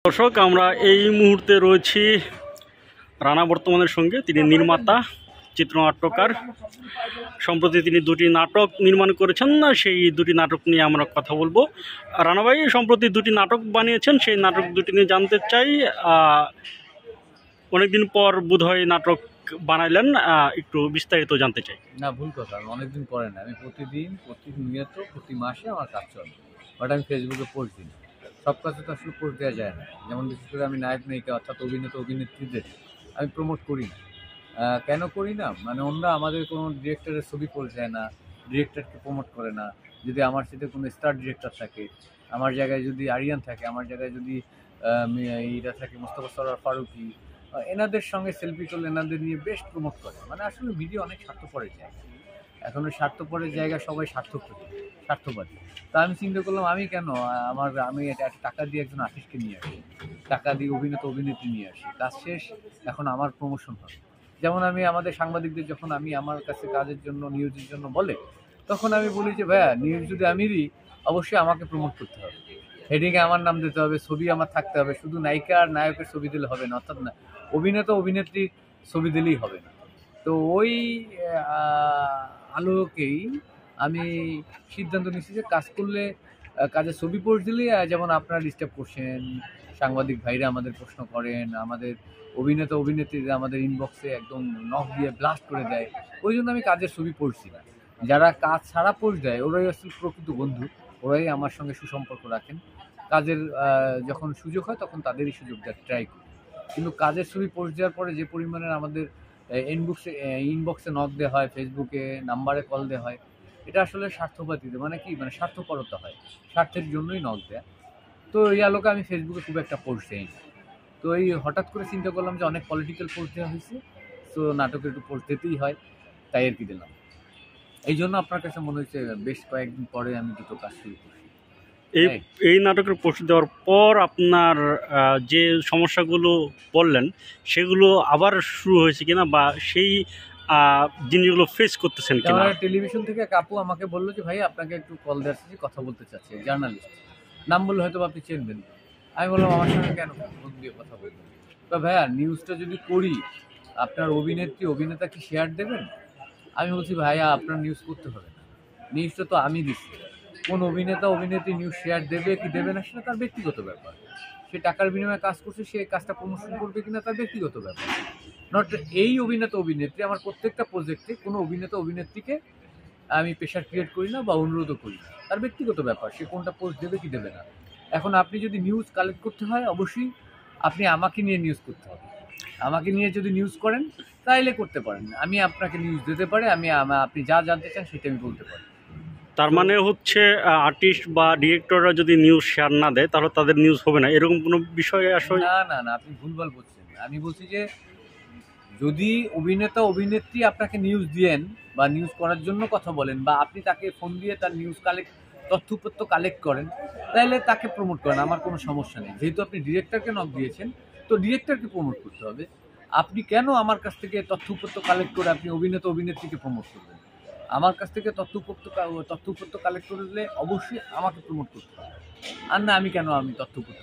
দর্শক, আমরা এই মুহূর্তে রয়েছি রানা বর্তমানের সঙ্গে। তিনি নির্মাতা, চিত্রনাট্যকার। সম্প্রতি তিনি দুটি নাটক নির্মাণ করেছেন, সেই দুটি নাটক নিয়ে আমরা কথা বলবো। রানা ভাই সম্প্রতি দুটি নাটক বানিয়েছেন, সেই নাটক দুটি নিয়ে জানতে চাই। অনেকদিন পর বোধহয় নাটক বানাইলেন, একটু বিস্তারিত জানতে চাই। না, ভুল কথা। আমি অনেকদিন পরে না, আমি প্রতিনিয়ত প্রতি মাসে আমার কাজ চলে, বাট আমি ফেসবুকে পোস্ট দিই। সব কাজে তো আসলে পোস্ট দেওয়া যায় না। যেমন বিশেষ করে আমি নায়ক নায়িকা অর্থাৎ অভিনেত্রীদের আমি প্রমোট করি না। কেন করি না? মানে অন্যরা আমাদের কোনো ডিরেক্টরের ছবি পোস্ট দেয় না, ডিরেক্টরকে প্রমোট করে না। যদি আমার সাথে কোনো স্টার ডিরেক্টর থাকে, আমার জায়গায় যদি আরিয়ান থাকে, আমার জায়গায় যদি এইটা থাকে মোস্তফা সরোয়ার ফারুকী, এনাদের সঙ্গে সেলফি তোলে, এনাদের নিয়ে বেশ প্রমোট করে। মানে আসলে ভিডিও অনেক স্বার্থপরের জায়গা। এখন ওই স্বার্থপরের জায়গায় সবাই স্বার্থবাদী। তা আমি চিন্তা করলাম আমি কেন আমি একটা টাকা দিয়ে একজন আর্টিস্টকে নিয়ে আসি, টাকা দিয়ে অভিনেত্রী নিয়ে আসি, কাজ শেষ, এখন আমার প্রমোশন হবে। যেমন আমি আমাদের সাংবাদিকদের যখন আমার কাছে কাজের জন্য নিউজের জন্য বলে, তখন আমি বলি যে ভাইয়া, নিউজ যদি আমি দিই অবশ্যই আমাকে প্রমোট করতে হবে, হেডিংয়ে আমার নাম দিতে হবে, ছবি আমার থাকতে হবে। শুধু নায়িকা আর নায়কের ছবি দিলে হবে না, অর্থাৎ না অভিনেত্রীর ছবি দিলেই হবে না। তো ওই আলোকেই আমি সিদ্ধান্ত নিচ্ছি যে কাজ করলে কাজের ছবি পোস্ট দিলেই, যেমন আপনারা ডিস্টার্ব করছেন, সাংবাদিক ভাইরা আমাদের প্রশ্ন করেন, আমাদের অভিনেত্রীরা আমাদের ইনবক্সে একদম নখ দিয়ে ব্লাস্ট করে দেয়, ওই জন্য আমি কাজের ছবি পড়ছি না। যারা কাজ ছাড়া পোস্ট দেয় ওরাই আসলে প্রকৃত বন্ধু, ওরাই আমার সঙ্গে সুসম্পর্ক রাখেন। কাজের যখন সুযোগ হয় তখন তাদেরই সুযোগ দেওয়ার ট্রাই করি। কিন্তু কাজের ছবি পোস্ট দেওয়ার পরে যে পরিমাণের আমাদের ইনবক্সে নক দেওয়া হয়, ফেসবুকে নাম্বারে কল দেওয়া হয়, এটা আসলে স্বার্থবাদীতে মানে স্বার্থপরতা হয়, স্বার্থের জন্যই নক দেয়। তো এই আলোকে আমি ফেসবুকে খুব একটা পোস্ট দিই না। তো এই হঠাৎ করে চিন্তা করলাম যে অনেক পলিটিক্যাল পোস্ট দেওয়া হয়েছে, তো নাটকে একটু পোস্ট দিতেই হয়, তাই আর কি দিলাম। এই জন্য আপনার কাছে মনে হচ্ছে বেশ কয়েকদিন পরে আমি দুটো কাজ শুরু করছি। এই নাটকের পোস্ট দেওয়ার পর আপনার যে সমস্যাগুলো বললেন সেগুলো আবার শুরু হয়েছে কিনা, বা সেই জিনিসগুলো ফেস করতেছেন কিনা? টেলিভিশন থেকে কাপু আমাকে বললো যে ভাই আপনাকে একটু কল দিয়ে আসছি, কথা বলতে চাচ্ছি, জার্নালিস্ট, নাম বললে হয়তো আপনি চেনবেন। আমি বললাম আমার সঙ্গে কেন ফোন দিয়ে কথা বলবেন? তো ভাইয়া, নিউজটা যদি করি আপনার অভিনেতা কি শেয়ার দেবেন? আমি বলছি ভাইয়া আপনার নিউজ করতে হবে না, নিউজটা তো আমি দিচ্ছি। কোন অভিনেত্রী নিউজ শেয়ার দেবে কি দেবে না সেটা তার ব্যক্তিগত ব্যাপার। সে টাকার বিনিময়ে কাজ করছে, সে কাজটা প্রমোশন করবে কিনা তার ব্যক্তিগত ব্যাপার। নট এই অভিনেত্রী আমার প্রত্যেকটা প্রজেক্টে কোনো অভিনেত্রীকে আমি প্রেশার ক্রিয়েট করি না বা অনুরোধও করি না, তার ব্যক্তিগত ব্যাপার, সে কোনটা পোস্ট দেবে কি দেবে না। এখন আপনি যদি নিউজ কালেক্ট করতে হয় অবশ্যই আপনি আমাকে নিয়ে নিউজ করতে হবে। আমাকে নিয়ে যদি নিউজ করেন তাইলে করতে পারেন, আমি আপনাকে নিউজ দিতে পারি, আপনি যা জানতে চান সেটা আমি বলতে পারি। তার মানে হচ্ছে আর্টিস্ট বা ডিরেক্টররা যদি নিউজ শেয়ার না দেয় তাহলে তাদের নিউজ হবে না, এরকম কোনো বিষয় আসলে? না, আপনি ভুলভাল বলছেন। আমি বলছি যে যদি অভিনেত্রী আপনাকে নিউজ দেন বা নিউজ করার জন্য কথা বলেন, বা আপনি তাকে ফোন দিয়ে তার নিউজ তথ্যপত্র কালেক্ট করেন, তাহলে তাকে প্রমোট করেন, আমার কোনো সমস্যা নেই। যেহেতু আপনি ডিরেক্টরকে নক দিয়েছেন, তো ডিরেক্টরকে প্রমোট করতে হবে। আপনি কেন আমার কাছ থেকে তথ্যপত্র কালেক্ট করে আপনি অভিনেত্রীকে প্রমোট করবেন? আমার কাছ থেকে তথ্যপত্র কালেক্ট করলে অবশ্যই আমাকে প্রমোট করতে হবে, আর না আমি তথ্যপত্র